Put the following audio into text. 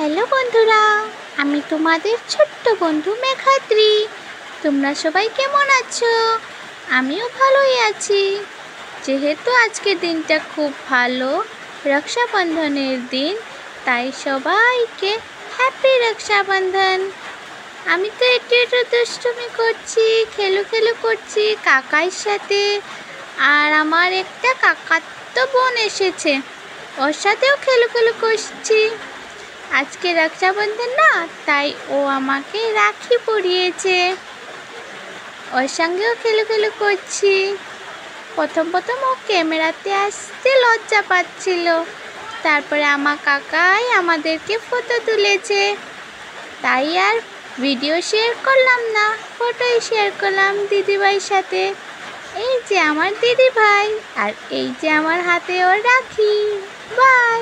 Hello বন্ধুরা, আমি তোমাদের ছোট্ট বন্ধু মেঘাদ্রি। তোমরা সবাই কেমন আছো? আমিও ভালোই আছি। যেহেতু আজকের দিনটা খুব ভালো, রক্ষাবন্ধনের দিন, তাই সবাইকে হ্যাপি রক্ষাবন্ধন। আমি তো একটু একটু দুষ্টুমি করছি, খেলু করছি কাকার সাথে। আর আমার একটা কাকাতো বোন এসেছে, ওর সাথেও খেলু করছি। আজকে রক্ষাবন্ধন না, তাই ও আমাকে রাখি পরিয়েছে, ওর সঙ্গেও খেলু করছি। প্রথম ও ক্যামেরাতে আসতে লজ্জা পাচ্ছিল, তারপরে আমার কাকাই আমাদেরকে ফটো তুলেছে, তাই আর ভিডিও শেয়ার করলাম না, ফটোই শেয়ার করলাম দিদিভাইয়ের সাথে। এই যে আমার দিদিভাই, আর এই যে আমার হাতে ওর রাখি। বাই।